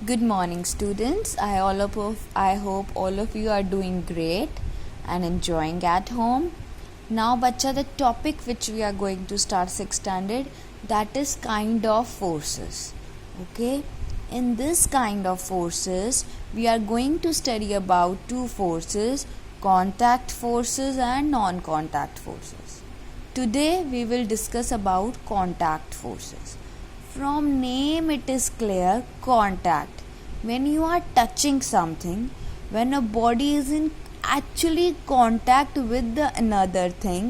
Good morning, students. I hope all of you are doing great and enjoying at home. Now, bacha, the topic which we are going to start 6th standard, that is kind of forces. Okay, in this kind of forces, we are going to study about two forces: contact forces and non-contact forces. Today, we will discuss about contact forces. From name it is clear, contact. When you are touching something, when a body is in actually contact with the another thing,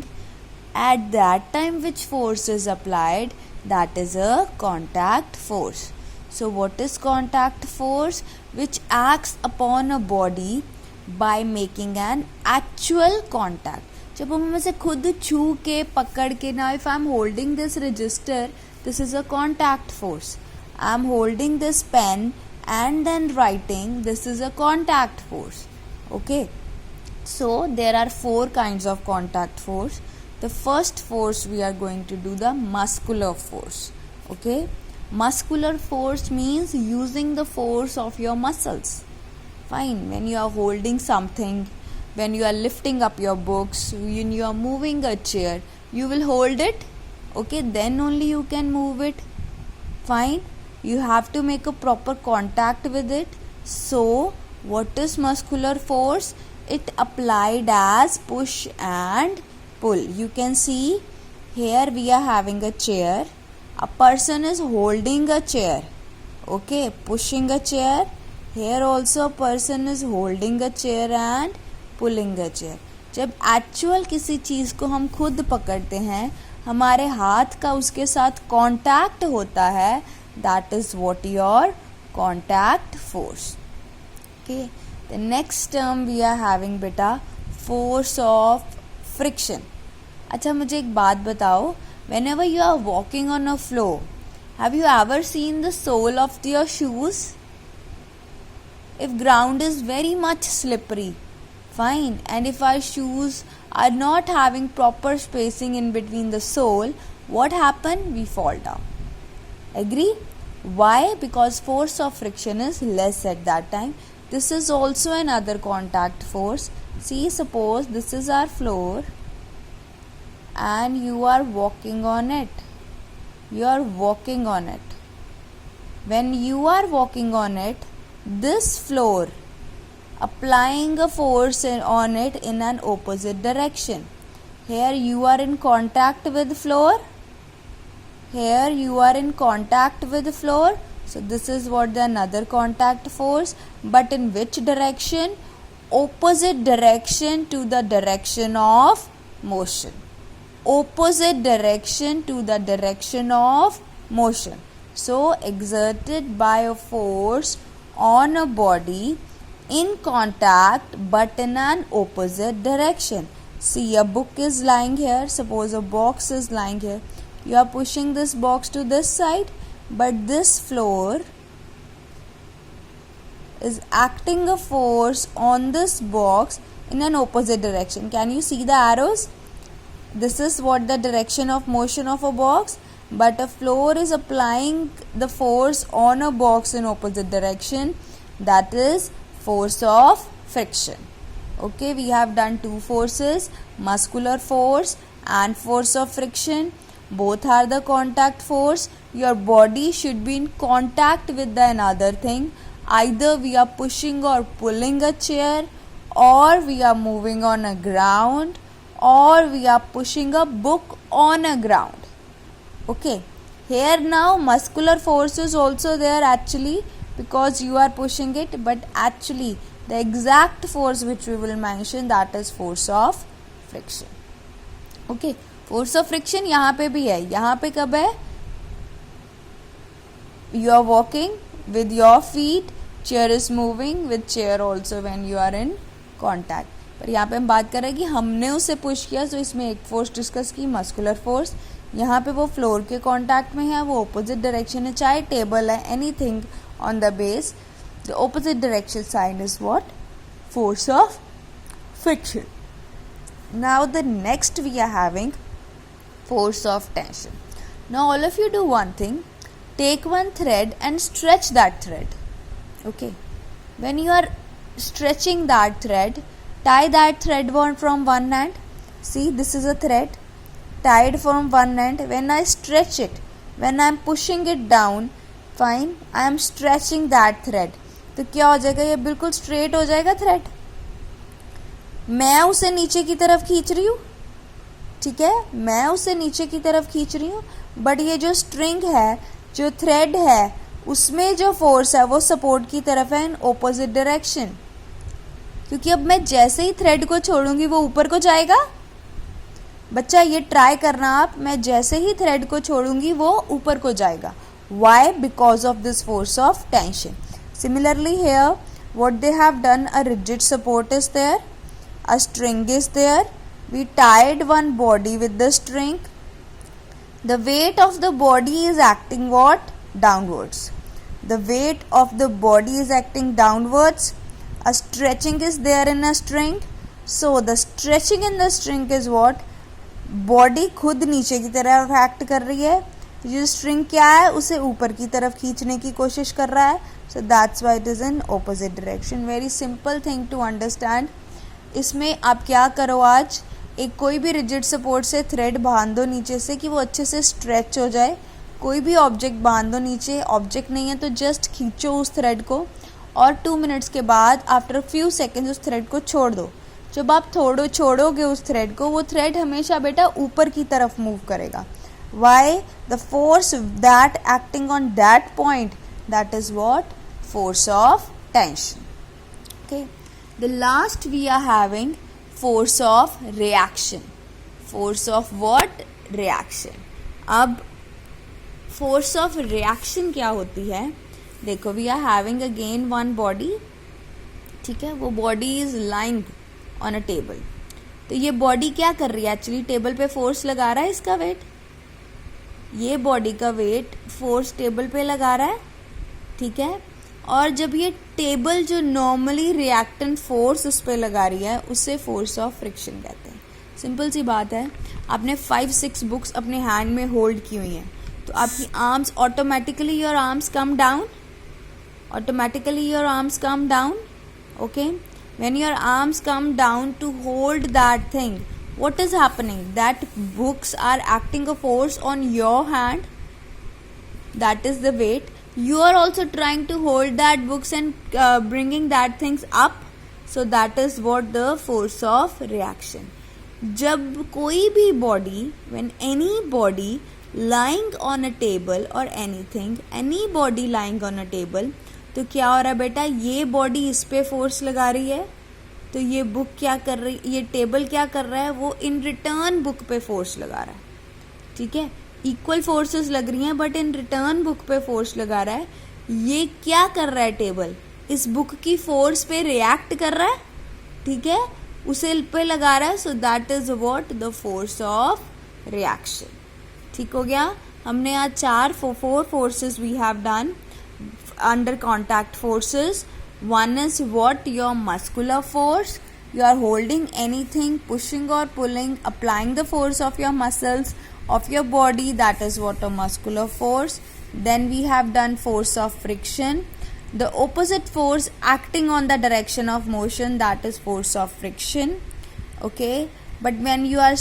at that time which force is applied, that is a contact force. So what is contact force? Which acts upon a body by making an actual contact. जब हम इसे खुद छू के पकड़ के ना, if I am holding this register, this is a contact force. I am holding this pen and then writing, this is a contact force. Okay, so there are four kinds of contact force. The first force we are going to do the muscular force. Okay, muscular force means using the force of your muscles. Fine, when you are holding something, when you are lifting up your books, when you are moving a chair, you will hold it. Okay, then only you can move it. Fine, you have to make a proper contact with it. So what is muscular force? It applied as push and pull. You can see here we are having a chair. A person is holding a chair. Okay, pushing a chair. Here also a person is holding a chair and pulling a chair. जब actual किसी चीज़ को हम खुद पकड़ते हैं, हमारे हाथ का उसके साथ कांटेक्ट होता है, that is what your contact force. Okay, the next term we are having बेटा फोर्स ऑफ फ्रिक्शन. अच्छा, मुझे एक बात बताओ, whenever you are walking on a floor, have you ever seen the sole of your shoes? If ground is very much slippery, fine, and if our shoes are not having proper spacing in between the sole, what happen? We fall down. Agree? Why? Because force of friction is less at that time. This is also another contact force. See, suppose this is our floor and you are walking on it. You are walking on it. When you are walking on it, this floor applying a force on it in an opposite direction. Here you are in contact with floor. Here you are in contact with floor. So this is what the another contact force. But in which direction? Opposite direction to the direction of motion. Opposite direction to the direction of motion. So exerted by a force on a body in contact but in an opposite direction. See, a book is lying here. Suppose a box is lying here. You are pushing this box to this side, but this floor is acting a force on this box in an opposite direction. Can you see the arrows? This is what the direction of motion of a box, but a floor is applying the force on a box in opposite direction. That is force of friction. Okay, we have done two forces, muscular force and force of friction. Both are the contact force. Your body should be in contact with the another thing. Either we are pushing or pulling a chair, or we are moving on a ground, or we are pushing a book on a ground. Okay, here now muscular force is also there actually, because you are pushing it, but actually the exact force which we will mention, that is force of friction. Okay, force of friction यहाँ पे भी है. यहाँ पे कब है? You are walking with your feet, chair is moving with chair also when you are in contact. पर यहाँ पे हम बात कर रहे हैं कि हमने उसे पुश किया, तो इसमें एक फोर्स डिस्कस की, मस्कुलर फोर्स. यहाँ पे वो फ्लोर के कांटेक्ट में है, वो ऑपोजिट डायरेक्शन है, चाहे टेबल है, anything on the base, the opposite direction sign is what? Force of friction. Now the next we are having force of tension. Now all of you do one thing, take one thread and stretch that thread. Okay, when you are stretching that thread, tie that thread from one end. See, this is a thread tied from one end. When I stretch it, when I am pushing it down, fine, I am stretching that thread. तो क्या हो जाएगा, ये बिल्कुल straight हो जाएगा thread. मैं उसे नीचे की तरफ खींच रही हूँ, ठीक है, मैं उसे नीचे की तरफ खींच रही हूँ, बट ये जो स्ट्रिंग है, जो थ्रेड है, उसमें जो फोर्स है वो सपोर्ट की तरफ है इन ऑपोजिट डायरेक्शन. क्योंकि अब मैं जैसे ही थ्रेड को छोड़ूंगी वो ऊपर को जाएगा. बच्चा ये ट्राई करना आप, मैं जैसे ही थ्रेड को छोड़ूंगी वो ऊपर को जाएगा. Why? Because of this force of tension. Similarly here, what they have done, a rigid support is there, a string is there, we tied one body with the string. The weight of the body is acting what? Downwards. The weight of the body is acting downwards. A stretching is there in a string. So the stretching in the string is what? Body खुद नीचे की तरफ act कर रही है, जो string क्या है उसे ऊपर की तरफ खींचने की कोशिश कर रहा है. So that's why it is in opposite direction. Very simple thing to understand. इसमें आप क्या करो, आज एक कोई भी रिजिड सपोर्ट से थ्रेड बांध दो नीचे से कि वो अच्छे से स्ट्रेच हो जाए. कोई भी ऑब्जेक्ट बांध दो नीचे, ऑब्जेक्ट नहीं है तो जस्ट खींचो उस थ्रेड को, और 2 मिनट्स के बाद आफ्टर फ्यू सेकेंड्स उस थ्रेड को छोड़ दो. जब आप छोड़ोगे उस थ्रेड को, वो थ्रेड हमेशा बेटा ऊपर की तरफ मूव करेगा. Why? The force that acting on that point, that is what? Force of tension. Okay. The last we are having force of reaction. Force of what? Reaction. अब force of reaction क्या होती है? देखो, we are having again one body. ठीक है, वो body is lying on a table. तो ये बॉडी क्या कर रही है? एक्चुअली टेबल पे फोर्स लगा रहा है इसका वेट. ये बॉडी का वेट फोर्स टेबल पे लगा रहा है, ठीक है. और जब ये टेबल जो नॉर्मली रिएक्टेंट फोर्स उस पर लगा रही है, उसे फोर्स ऑफ फ्रिक्शन कहते हैं. सिंपल सी बात है, आपने 5-6 बुक्स अपने हैंड में होल्ड की हुई हैं, तो आपकी arms automatically your arms come down, automatically your arms come down. Okay, when your arms come down to hold that thing, what is happening? That books are acting a force on your hand, that is the weight. You are also trying to hold that books and bringing that things up, so that is what the force of reaction. जब कोई भी body, when any body lying on a table or anything, any body lying on a table, तो क्या हो रहा है बेटा, ये बॉडी इस पे फोर्स लगा रही है, तो ये बुक क्या कर रही, ये टेबल क्या कर रहा है, वो इन रिटर्न बुक पे फोर्स लगा रहा है. ठीक है, इक्वल फोर्सेस लग रही हैं, बट इन रिटर्न बुक पे फोर्स लगा रहा है. ये क्या कर रहा है, टेबल इस बुक की फोर्स पे रिएक्ट कर रहा है, ठीक है, उसे पे लगा रहा है. So that is what? The force of reaction. ठीक हो गया. हमने आज 4 forces we have done under contact forces. One is what? Your muscular force. You are holding anything, pushing or pulling, applying the force of your muscles of your body, that is what a muscular force. Then we have done force of friction, the opposite force acting on the direction of motion, that is force of friction. Okay, but when you are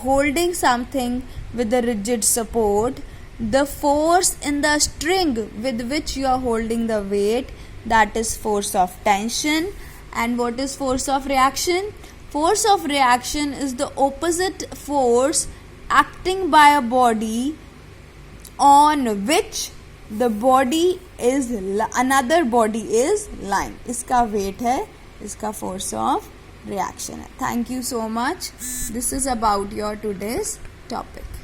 holding something with a rigid support, the force in the string with which you are holding the weight, that is force of tension. And what is force of reaction? Force of reaction is the opposite force acting by a body on which the body is another body is lying. इसका weight है, इसका force of reaction है. Thank you so much. This is about your today's topic.